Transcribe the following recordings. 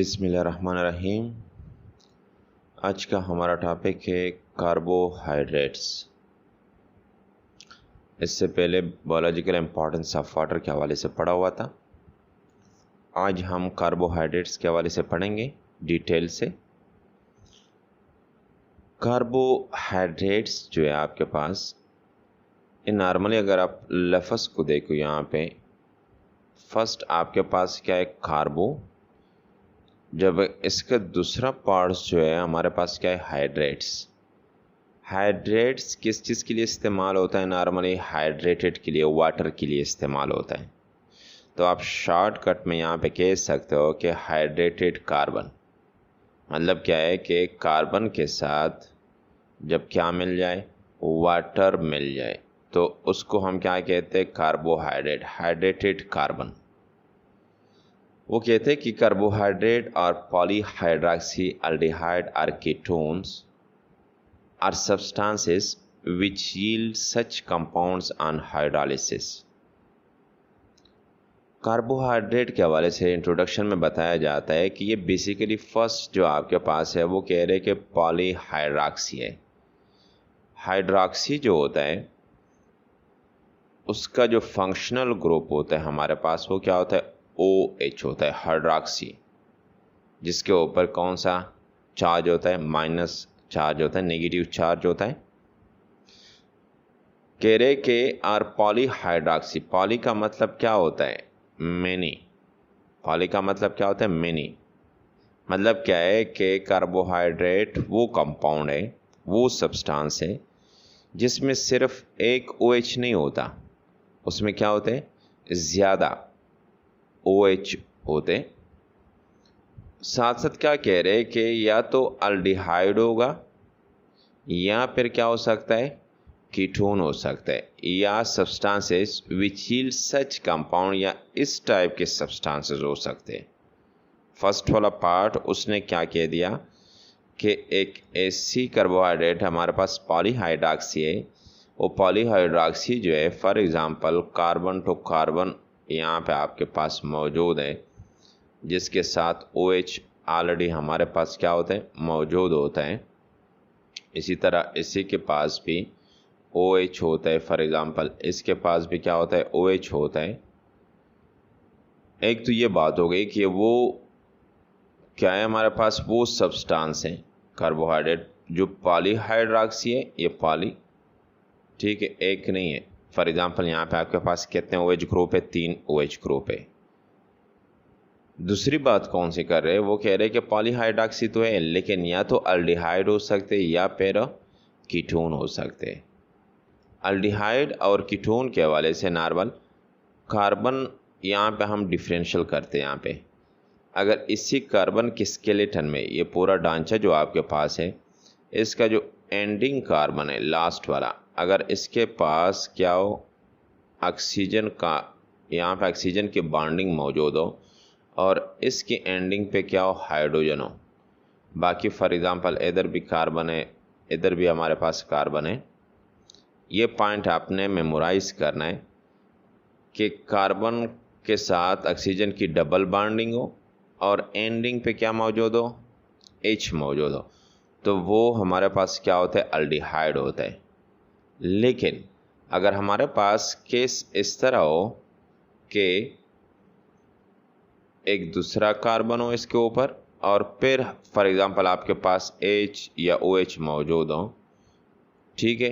बिस्मिल्लाहिर्रहमानिर्रहीम। आज का हमारा टॉपिक है कार्बोहाइड्रेट्स। इससे पहले बायोलॉजिकल इम्पोर्टेंस ऑफ वाटर के हवाले से पढ़ा हुआ था। आज हम कार्बोहाइड्रेट्स के हवाले से पढ़ेंगे डिटेल से। कार्बोहाइड्रेट्स जो है आपके पास, नॉर्मली अगर आप लफ्ज़ को देखो यहाँ पे, फर्स्ट आपके पास क्या है, कार्बो। जब इसका दूसरा पार्ट्स जो है हमारे पास क्या है, हाइड्रेट्स। हाइड्रेट्स किस चीज़ के लिए इस्तेमाल होता है? नॉर्मली हाइड्रेटेड के लिए, वाटर के लिए इस्तेमाल होता है। तो आप शॉर्टकट में यहाँ पे कह सकते हो कि हाइड्रेटेड कार्बन। मतलब क्या है कि कार्बन के साथ जब क्या मिल जाए, वाटर मिल जाए, तो उसको हम क्या कहते हैं, कार्बोहाइड्रेट, हाइड्रेटेड कार्बन। वो कहते हैं कि कार्बोहाइड्रेट और पॉलीहाइड्रॉक्सी एल्डिहाइड और ketones are substances which yield such compounds on hydrolysis। Carbohydrate के हवाले से इंट्रोडक्शन में बताया जाता है कि ये बेसिकली फर्स्ट जो आपके पास है वो कह रहे हैं कि पॉलीहाइड्रॉक्सी है। हाइड्रॉक्सी जो होता है उसका जो फंक्शनल ग्रुप होता है हमारे पास, वो क्या होता है, OH होता है, हाइड्रॉक्सी, जिसके ऊपर कौन सा चार्ज होता है, माइनस चार्ज होता है, नेगेटिव चार्ज होता है। कह रहे के और पॉलीहाइड्रॉक्सी, पॉली का मतलब क्या होता है, मेनी। पॉली का मतलब क्या होता है, मेनी। मतलब क्या है कि कार्बोहाइड्रेट वो कंपाउंड है, वो सब्सटेंस है जिसमें सिर्फ एक OH नहीं होता, उसमें क्या होते हैं, ज़्यादा OH होते। साथ साथ क्या कह रहे हैं कि या तो अल्डिहाइड होगा या फिर क्या हो सकता है, कीटोन हो सकता है, या substances which yield such compound, या इस टाइप के सब्सटेंसेस हो सकते हैं। फर्स्ट वाला पार्ट उसने क्या कह दिया कि एक ऐसी कार्बोहाइड्रेट हमारे पास पॉलीहाइड्रॉक्सी है, वो पॉलीहाइड्रॉक्सी जो है, for example carbon two carbon यहाँ पे आपके पास मौजूद है, जिसके साथ OH ऑलरेडी हमारे पास क्या होता है, मौजूद होता है। इसी तरह इसी के पास भी OH होता है, फॉर एग्जांपल इसके पास भी क्या होता है, OH होता है। एक तो ये बात हो गई कि वो क्या है, हमारे पास वो सब्सटेंस है कार्बोहाइड्रेट जो पॉलीहाइड्रॉक्सी है, ये पॉली, ठीक है, एक नहीं है। फॉर एग्जांपल यहाँ पे आपके पास कितने OH ग्रुप है, 3 OH ग्रुप है। दूसरी बात कौन सी कर रहे हैं, वो कह रहे हैं कि पॉलीहाइड्रॉक्सी तो है लेकिन या तो अल्डिहाइड हो सकते हैं या फिर कीटोन हो सकते हैं। अल्डिहाइड और कीटोन के हवाले से नॉर्मल कार्बन यहाँ पे हम डिफरेंशियल करते हैं। यहाँ पे अगर इसी कार्बन के स्केलेटन में, ये पूरा ढांचा जो आपके पास है, इसका जो एंडिंग कार्बन है, लास्ट वाला, अगर इसके पास क्या हो, ऑक्सीजन का, यहाँ पे ऑक्सीजन की बॉन्डिंग मौजूद हो और इसकी एंडिंग पे क्या हो, हाइड्रोजन हो, बाकी फॉर एग्जांपल इधर भी कार्बन है, इधर भी हमारे पास कार्बन है। ये पॉइंट आपने मेमोराइज करना है कि कार्बन के साथ ऑक्सीजन की डबल बॉन्डिंग हो और एंडिंग पे क्या मौजूद हो, H मौजूद हो, तो वो हमारे पास क्या होता है, अल्डिहाइड होता है। लेकिन अगर हमारे पास केस इस तरह हो कि एक दूसरा कार्बन हो इसके ऊपर और फिर फॉर एग्जांपल आपके पास H या OH मौजूद हो, ठीक है,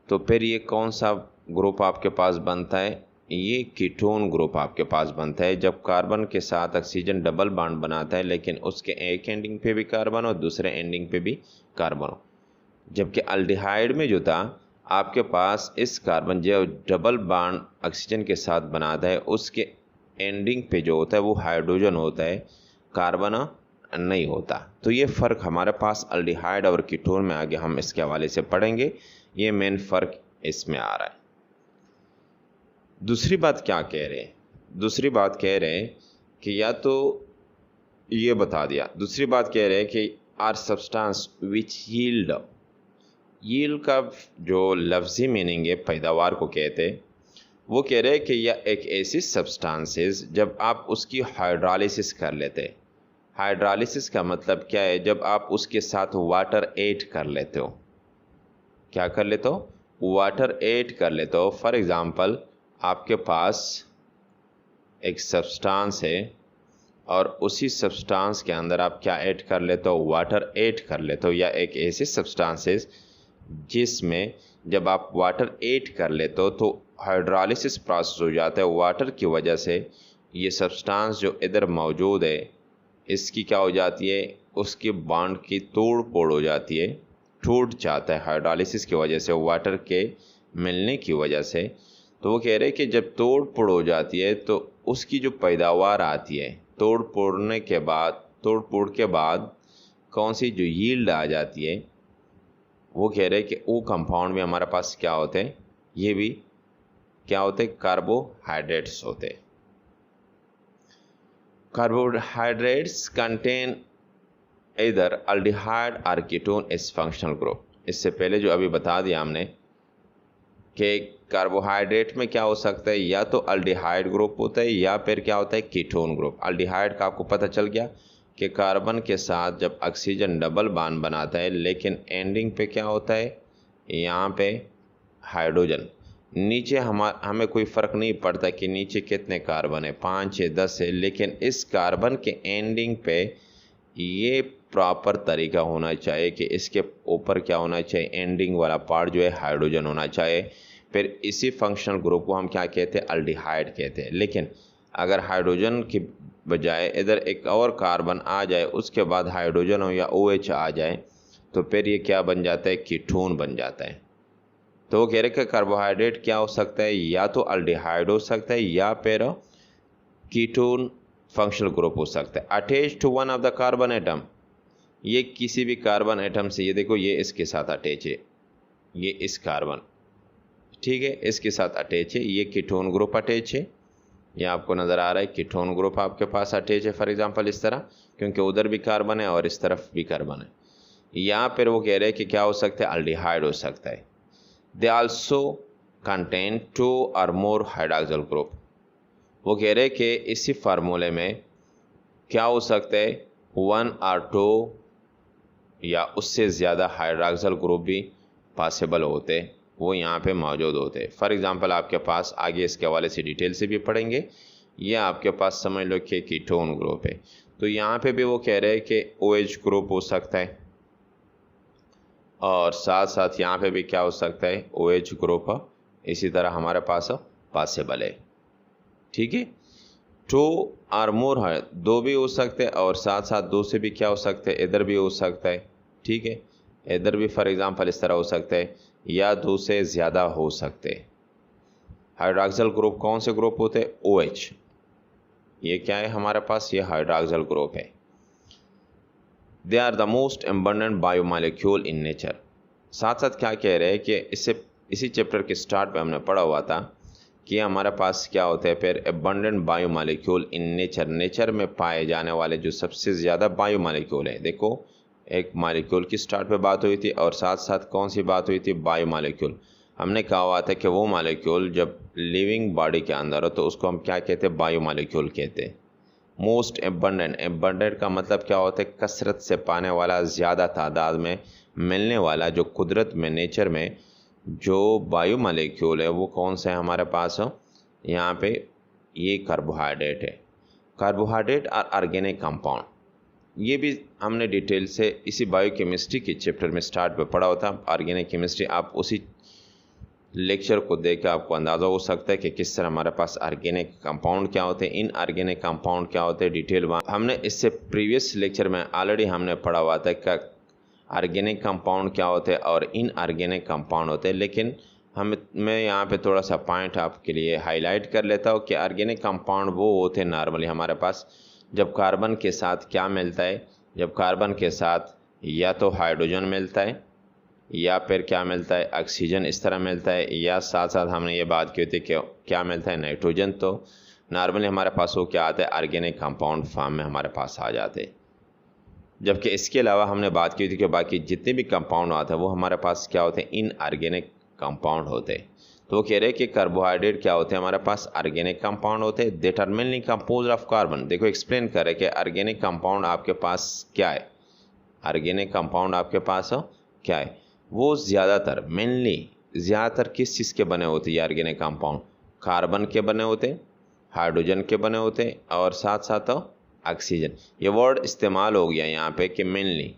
तो फिर ये कौन सा ग्रुप आपके पास बनता है, ये कीटोन ग्रुप आपके पास बनता है। जब कार्बन के साथ ऑक्सीजन डबल बॉन्ड बनाता है लेकिन उसके एक एंडिंग पे भी कार्बन हो, दूसरे एंडिंग पे भी कार्बन हो। जबकि अल्डिहाइड में जो था आपके पास, इस कार्बन जो डबल बॉन्ड ऑक्सीजन के साथ बनाता है उसके एंडिंग पे जो होता है वो हाइड्रोजन होता है, कार्बन नहीं होता। तो ये फ़र्क हमारे पास अल्डिहाइड और कीटोन में आगे हम इसके हवाले से पढ़ेंगे, ये मेन फ़र्क इसमें आ रहा है। दूसरी बात क्या कह रहे हैं, दूसरी बात कह रहे हैं कि या तो ये बता दिया, दूसरी बात कह रहे हैं कि are substance which yield, yield का जो लफ्ज़ी मीनिंग है, पैदावार को कहते हैं। वो कह रहे हैं कि यह एक ऐसी सब्सटेंसेस जब आप उसकी हाइड्रोलिसिस कर लेते हैं, हाइड्रोलिसिस का मतलब क्या है, जब आप उसके साथ वाटर ऐड कर लेते हो। क्या कर लेते हो? वाटर ऐड कर लेते हो। फॉर एग्जांपल आपके पास एक सब्सटेंस है और उसी सब्सटेंस के अंदर आप क्या ऐड कर लेते हो? वाटर ऐड कर लेते हो, या एक ऐसी सब्सटेंसेस जिसमें जब आप वाटर ऐड कर लेते हो तो हाइड्रोलिसिस प्रोसेस हो जाता है। वाटर की वजह से ये सब्सटेंस जो इधर मौजूद है इसकी क्या हो जाती है? उसकी बॉन्ड की तोड़ फोड़ हो जाती है, टूट जाता है हाइड्रोलिसिस की वजह से, वाटर के मिलने की वजह से। तो वो कह रहे हैं कि जब तोड़ फोड़ हो जाती है तो उसकी जो पैदावार आती है, तोड़ फोड़ के बाद कौन सी जो यील्ड आ जाती है, वो कह रहे हैं कि वो कंपाउंड में हमारे पास क्या होते हैं? ये भी क्या होते हैं? कार्बोहाइड्रेट्स होते हैं। कार्बोहाइड्रेट्स कंटेन इधर अल्डिहाइड और कीटोन इस फंक्शनल ग्रुप। इससे पहले जो अभी बता दिया हमने कि कार्बोहाइड्रेट में क्या हो सकता है, या तो अल्डिहाइड ग्रुप होता है या फिर क्या होता है? Ketone group. अल्डिहाइड का आपको पता चल गया कि कार्बन के साथ जब ऑक्सीजन डबल बॉन्ड बनाता है, लेकिन एंडिंग पे क्या होता है? यहाँ पे हाइड्रोजन। नीचे हमें कोई फ़र्क नहीं पड़ता कि नीचे कितने कार्बन है, 5 है 10 है, लेकिन इस कार्बन के एंडिंग पे ये प्रॉपर तरीका होना चाहिए कि इसके ऊपर क्या होना चाहिए? एंडिंग वाला पार्ट जो है हाइड्रोजन होना चाहिए। फिर इसी फंक्शनल ग्रुप को हम क्या कहते हैं? अल्डिहाइड कहते हैं। लेकिन अगर हाइड्रोजन की बजाय इधर एक और कार्बन आ जाए, उसके बाद हाइड्रोजन हो या OH आ जाए, तो फिर ये क्या बन जाता है? कीटोन बन जाता है। तो वो कह रहे कि कार्बोहाइड्रेट क्या हो सकता है? या तो अल्डिहाइड हो सकता है या फिर कीटोन फंक्शनल ग्रुप हो सकता है। Attach to one of the carbon atom, ये किसी भी कार्बन एटम से, ये देखो ये इसके साथ अटैच है, ये इस कार्बन, ठीक है, इसके साथ अटैच है, ये कीटोन ग्रुप अटैच है। ये आपको नज़र आ रहा है कीटोन ग्रुप आपके पास अटैच है, फॉर एग्जांपल इस तरह, क्योंकि उधर भी कार्बन है और इस तरफ भी कार्बन है। यहाँ पर वो कह रहे हैं कि क्या हो सकता है? अल्डिहाइड हो सकता है। दे आल्सो कंटेन 2 और मोर हाइड्रोक्सिल ग्रुप। वो कह रहे हैं कि इसी फार्मूले में क्या हो सकता है? 1 और 2 या उससे ज़्यादा हाइड्रोक्सिल ग्रुप भी पॉसिबल होते, वो यहाँ पे मौजूद होते। फॉर एग्जांपल आपके पास आगे इसके हवाले से डिटेल से भी पढ़ेंगे, ये आपके पास समझ लो कि कीटोन ग्रुप है। तो यहाँ पे भी वो कह रहे हैं कि OH ग्रुप हो सकता है, और साथ साथ यहाँ पे भी क्या हो सकता है? OH ग्रुप इसी तरह हमारे पास पॉसिबल है, ठीक है। 2 और मोर है, 2 भी हो सकते हैं, और साथ साथ 2 से भी क्या हो सकता है? इधर भी हो सकता है, ठीक है, इधर भी फॉर एग्जांपल इस तरह हो सकता है, या 2 से ज़्यादा हो सकते हैं। हाइड्रोक्सिल ग्रुप कौन से ग्रुप होते हैं? OH। ये क्या है हमारे पास? ये हाइड्रोक्सिल ग्रुप है। They are the most abundant biomolecule in nature. साथ साथ क्या कह रहे हैं कि इसी चैप्टर के स्टार्ट पे हमने पढ़ा हुआ था कि हमारे पास क्या होते हैं फिर? Abundant biomolecule in nature. Nature में पाए जाने वाले जो सबसे ज़्यादा बायोमॉलिक्यूल है, देखो एक मॉलिक्यूल की स्टार्ट पे बात हुई थी, और साथ साथ कौन सी बात हुई थी? बायोमॉलिक्यूल। हमने कहा हुआ था कि वो मॉलिक्यूल जब लिविंग बॉडी के अंदर हो तो उसको हम क्या कहते हैं? बायोमॉलिक्यूल कहते हैं। मोस्ट एबंडेंट, एबंडेंट का मतलब क्या होता है? कसरत से पाने वाला, ज़्यादा तादाद में मिलने वाला। जो कुदरत में, नेचर में जो बायोमॉलिक्यूल है वो कौन सा है हमारे पास? यहाँ पे ये कार्बोहाइड्रेट है। कार्बोहाइड्रेट और ऑर्गेनिक कंपाउंड, ये भी हमने डिटेल से इसी बायोकेमिस्ट्री के चैप्टर में स्टार्ट पे पढ़ा होता। ऑर्गेनिक केमिस्ट्री आप उसी लेक्चर को देख के आपको अंदाज़ा हो सकता है कि किस तरह हमारे पास ऑर्गेनिक कंपाउंड क्या होते हैं, इन ऑर्गेनिक कंपाउंड क्या होते हैं, डिटेल हमने इससे प्रीवियस लेक्चर में ऑलरेडी हमने पढ़ा हुआ था कि ऑर्गेनिक कंपाउंड क्या होते हैं और इन ऑर्गेनिक कंपाउंड होते हैं। लेकिन मैं यहाँ पे थोड़ा सा पॉइंट आपके लिए हाईलाइट कर लेता हूँ कि ऑर्गेनिक कंपाउंड वो होते हैं नॉर्मली हमारे पास जब कार्बन के साथ क्या मिलता है? जब कार्बन के साथ या तो हाइड्रोजन मिलता है या फिर क्या मिलता है? ऑक्सीजन इस तरह मिलता है, या साथ साथ हमने ये बात की थी कि क्या मिलता है? नाइट्रोजन। तो नॉर्मली हमारे पास वो क्या आता है? ऑर्गेनिक कंपाउंड फॉर्म में हमारे पास आ जाते हैं। जबकि इसके अलावा हमने बात की थी कि बाकी जितने भी कंपाउंड आते हैं वो हमारे पास क्या होते हैं? इनऑर्गेनिक कंपाउंड होते हैं। तो वो कह रहे हैं कि कार्बोहाइड्रेट क्या होते हैं हमारे पास, ऑर्गेनिक कंपाउंड होते हैं, that are mainly compose of carbon. देखो एक्सप्लेन कर रहे हैं कि ऑर्गेनिक कंपाउंड आपके पास क्या है, ऑर्गेनिक कंपाउंड आपके पास क्या है, वो ज़्यादातर मेनली ज़्यादातर किस चीज़ के बने होते हैं ये ऑर्गेनिक कंपाउंड, कार्बन के बने होते हैं, हाइड्रोजन के बने होते हैं और साथ साथ ऑक्सीजन। ये वर्ड इस्तेमाल हो गया यहाँ पे कि मेनली,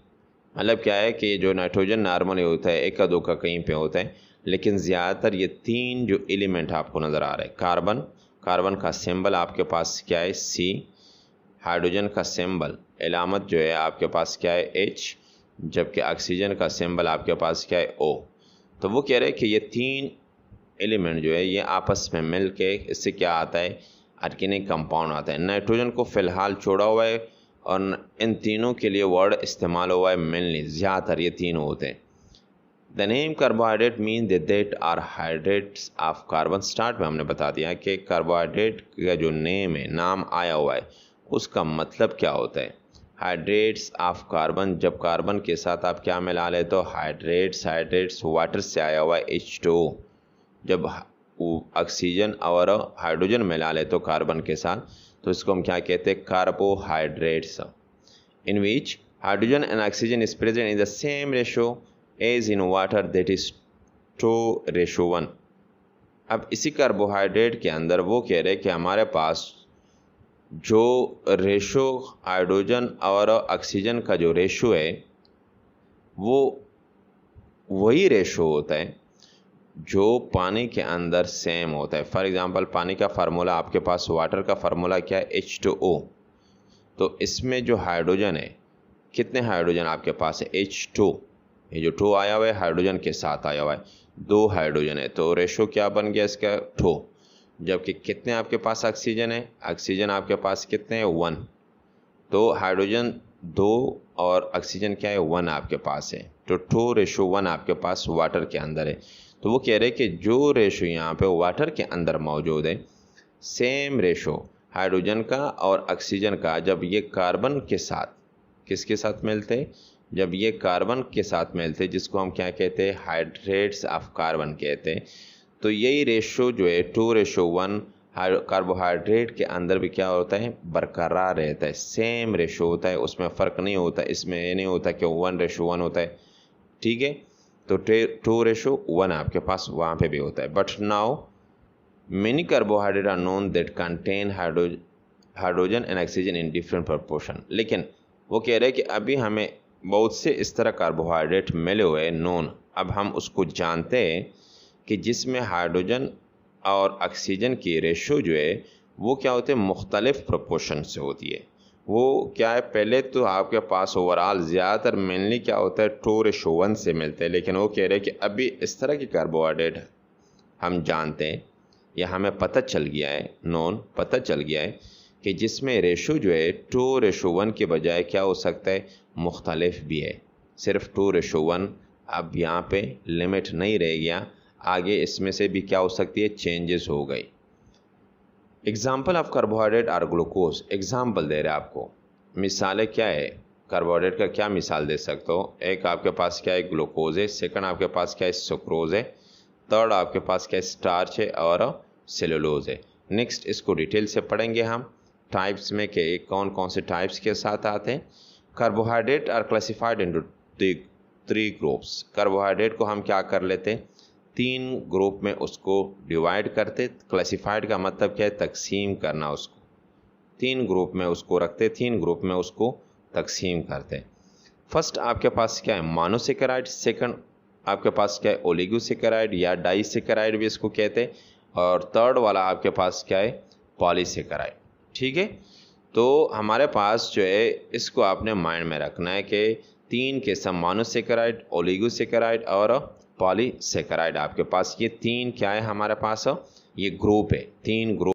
मतलब क्या है कि जो नाइट्रोजन नॉर्मली होता है एक का दो का कहीं पे होता है, लेकिन ज़्यादातर ये तीन जो एलिमेंट आपको नज़र आ रहा है, कार्बन, कार्बन का सिंबल आपके पास क्या है सी, हाइड्रोजन का सिंबल अलामत जो है आपके पास क्या है एच, जबकि ऑक्सीजन का सिंबल आपके पास क्या है ओ। तो वो कह रहे हैं कि ये तीन एलिमेंट जो है ये आपस में मिल के इससे क्या आता है, ऑर्गेनिक कंपाउंड आता है। नाइट्रोजन को फ़िलहाल छोड़ा हुआ है और इन तीनों के लिए वर्ड इस्तेमाल हुआ है मेनली, ज़्यादातर ये तीनों होते हैं। The name carbohydrate mean that are hydrates of carbon. Start में हमने बता दिया कि कार्बोहाइड्रेट का जो नेम है, नाम आया हुआ है, उसका मतलब क्या होता है, हाइड्रेट्स ऑफ कार्बन। जब कार्बन के साथ आप क्या मिला ले तो हाइड्रेट्स, हाइड्रेट्स वाटर से आया हुआ है H2O। जब ऑक्सीजन और हाइड्रोजन मिला ले तो कार्बन के साथ, तो इसको हम क्या कहते हैं, carbohydrates. In which hydrogen and oxygen is present in the same ratio as in water, that is 2:1। अब इसी कार्बोहाइड्रेट के अंदर वो कह रहे हैं कि हमारे पास जो रेशो हाइड्रोजन और ऑक्सीजन का जो रेशो है वो वही रेशो होता है जो पानी के अंदर सेम होता है। फॉर एग्जांपल पानी का फार्मूला आपके पास, वाटर का फार्मूला क्या है H2O। तो इसमें जो हाइड्रोजन है, कितने हाइड्रोजन आपके पास है H2, ये जो 2 आया हुआ है हाइड्रोजन के साथ आया हुआ है, 2 हाइड्रोजन है, तो रेशो क्या बन गया इसका 2। जबकि कितने आपके पास ऑक्सीजन है, ऑक्सीजन आपके पास कितने हैं 1, तो हाइड्रोजन 2 और ऑक्सीजन क्या है 1 आपके पास है, तो 2:1 आपके पास वाटर के अंदर है। तो वो कह रहे हैं कि जो रेशो यहाँ पे वाटर के अंदर मौजूद है, सेम रेशो हाइड्रोजन का और ऑक्सीजन का जब ये कार्बन के साथ, किसके साथ मिलते हैं, जब ये कार्बन के साथ मिलते हैं, जिसको हम क्या कहते हैं, हाइड्रेट्स ऑफ कार्बन कहते हैं, तो यही रेशो जो है 2:1 कार्बोहाइड्रेट के अंदर भी क्या होता है, बरकरार रहता है, सेम रेशो होता है, उसमें फ़र्क नहीं होता। इसमें ये नहीं होता कि 1:1 होता है, ठीक है, तो 2:1 आपके पास वहाँ पे भी होता है। But now many carbohydrate are known that contain hydrogen and oxygen in different proportion. लेकिन वो कह रहे हैं कि अभी हमें बहुत से इस तरह कार्बोहाइड्रेट मिले हुए नोन, अब हम उसको जानते हैं कि जिसमें हाइड्रोजन और ऑक्सीजन की रेशो जो है वो क्या होते हैं, मुख्तलिफ प्रोपोर्शन से होती है। वो क्या है, पहले तो आपके पास ओवरऑल ज़्यादातर मेनली क्या होता है 2:1 से मिलते हैं, लेकिन वो कह रहे हैं कि अभी इस तरह की कार्बोहाइड्रेट हम जानते हैं या हमें पता चल गया है, पता चल गया है कि जिसमें रेशो जो है 2:1 के बजाय क्या हो सकता है, मुख्तलिफ भी है। सिर्फ 2:1 अब यहाँ पे लिमिट नहीं रह गया, आगे इसमें से भी क्या हो सकती है, चेंजेस हो गई। Example of carbohydrate are glucose. Example दे रहे हैं आपको, मिसालें क्या है, कार्बोहाइड्रेट का क्या मिसाल दे सकते हो। एक आपके पास क्या है, ग्लूकोज है, सेकंड आपके पास क्या है, सुक्रोज है, थर्ड आपके पास क्या है, स्टार्च है और सेलुलोज है। नेक्स्ट इसको डिटेल से पढ़ेंगे हम टाइप्स में कि कौन कौन से टाइप्स के साथ आते हैं। Carbohydrate are classified into 3 groups. Carbohydrate को हम क्या कर लेते हैं, 3 ग्रुप में उसको डिवाइड करते। क्लासिफाइड का मतलब क्या है, तकसीम करना, उसको 3 ग्रुप में उसको रखते, 3 ग्रुप में उसको तकसीम करते। फर्स्ट आपके पास क्या है, मोनोसेकेराइड, सेकंड आपके पास क्या है, ओलिगोसेकेराइड या डाइसेकेराइड भी इसको कहते हैं, और थर्ड वाला आपके पास क्या है, पॉलीसेकेराइड। ठीक है, तो हमारे पास जो है इसको आपने माइंड में रखना है कि 3 किस्म, मोनोसेकेराइड, ओलिगोसेकेराइड और पॉलीसेकेराइड आपके पास, ये 3 क्या है हमारे पास, ये ग्रुप है, 3 ग्रुप